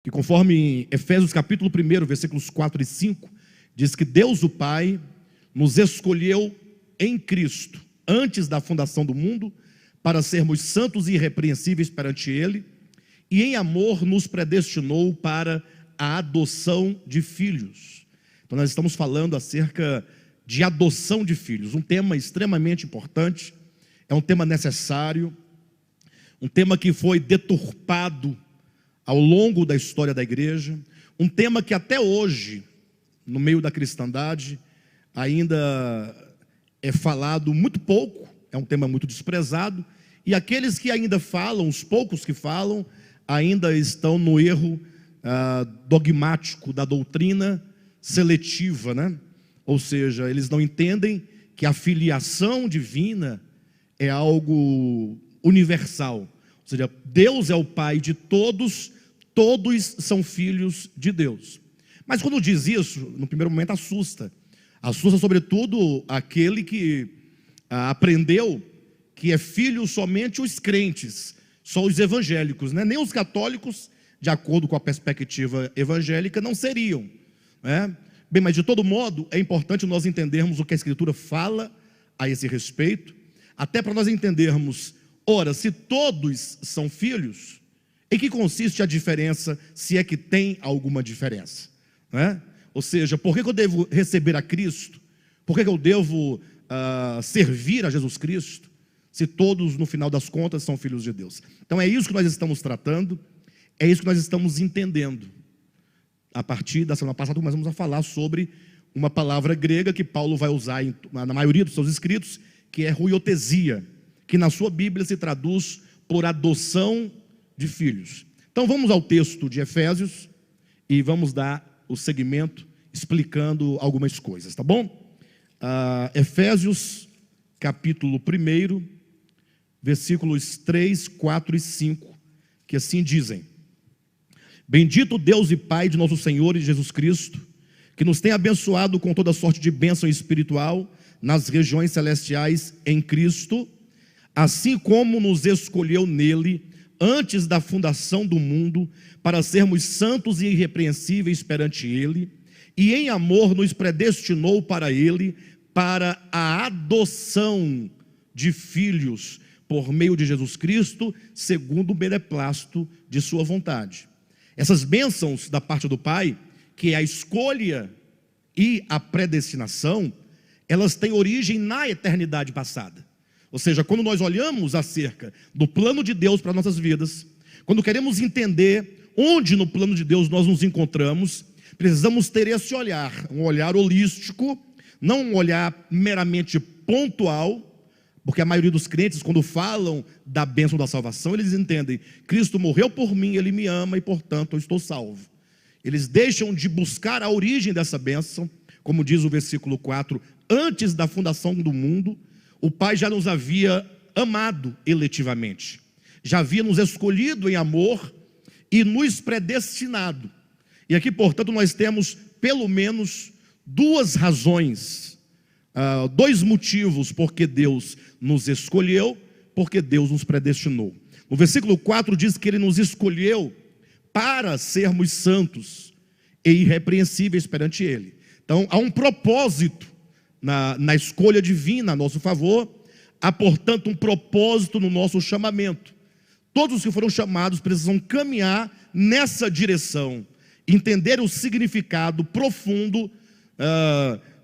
que conforme em Efésios capítulo 1, versículos 4 e 5, diz que Deus o Pai nos escolheu em Cristo, antes da fundação do mundo, para sermos santos e irrepreensíveis perante Ele, e em amor nos predestinou para a adoção de filhos. Então nós estamos falando acerca de adoção de filhos, um tema extremamente importante, é um tema necessário, um tema que foi deturpado ao longo da história da igreja, um tema que até hoje, no meio da cristandade, ainda é falado muito pouco, é um tema muito desprezado, e aqueles que ainda falam, os poucos que falam, ainda estão no erro dogmático da doutrina seletiva, né? Ou seja, eles não entendem que a filiação divina é algo universal, ou seja, Deus é o Pai de todos, todos são filhos de Deus. Mas quando diz isso, no primeiro momento assusta sobretudo aquele que aprendeu que é filho somente os crentes, só os evangélicos, né? Nem os católicos, de acordo com a perspectiva evangélica, não seriam, né? Bem, mas de todo modo, é importante nós entendermos o que a Escritura fala a esse respeito, até para nós entendermos, ora, se todos são filhos, em que consiste a diferença, se é que tem alguma diferença, né? Ou seja, por que eu devo receber a Cristo? Por que eu devo servir a Jesus Cristo, se todos, no final das contas, são filhos de Deus? Então é isso que nós estamos tratando, é isso que nós estamos entendendo. A partir da semana passada, nós vamos falar sobre uma palavra grega que Paulo vai usar na maioria dos seus escritos, que é huiotesia, que na sua Bíblia se traduz por adoção de filhos. Então vamos ao texto de Efésios e vamos dar o segmento explicando algumas coisas, tá bom? Efésios capítulo 1, versículos 3, 4 e 5, que assim dizem: Bendito Deus e Pai de nosso Senhor Jesus Cristo, que nos tem abençoado com toda sorte de bênção espiritual nas regiões celestiais em Cristo, assim como nos escolheu nele antes da fundação do mundo, para sermos santos e irrepreensíveis perante ele, e em amor nos predestinou para ele, para a adoção de filhos, por meio de Jesus Cristo, segundo o beneplácito de sua vontade. Essas bênçãos da parte do Pai, que é a escolha e a predestinação, elas têm origem na eternidade passada. Ou seja, quando nós olhamos acerca do plano de Deus para nossas vidas, quando queremos entender onde no plano de Deus nós nos encontramos, precisamos ter esse olhar, um olhar holístico, não um olhar meramente pontual, porque a maioria dos crentes, quando falam da bênção da salvação, eles entendem, Cristo morreu por mim, Ele me ama e portanto eu estou salvo. Eles deixam de buscar a origem dessa bênção, como diz o versículo 4, antes da fundação do mundo, o Pai já nos havia amado eletivamente, já havia nos escolhido em amor e nos predestinado. E aqui, portanto, nós temos pelo menos duas razões, dois motivos porque Deus nos escolheu, porque Deus nos predestinou. No versículo 4 diz que Ele nos escolheu para sermos santos e irrepreensíveis perante Ele. Então há um propósito na escolha divina a nosso favor, há portanto um propósito no nosso chamamento. Todos os que foram chamados precisam caminhar nessa direção, entender o significado profundo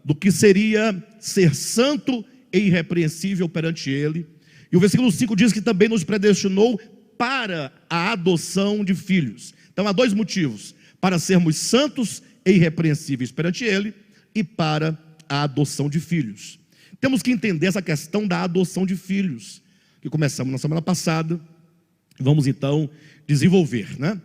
do que seria ser santo e irrepreensível perante Ele. E o versículo 5 diz que também nos predestinou para a adoção de filhos. Então há dois motivos: para sermos santos e irrepreensíveis perante Ele e para a adoção de filhos. Temos que entender essa questão da adoção de filhos, que começamos na semana passada, vamos então desenvolver, né?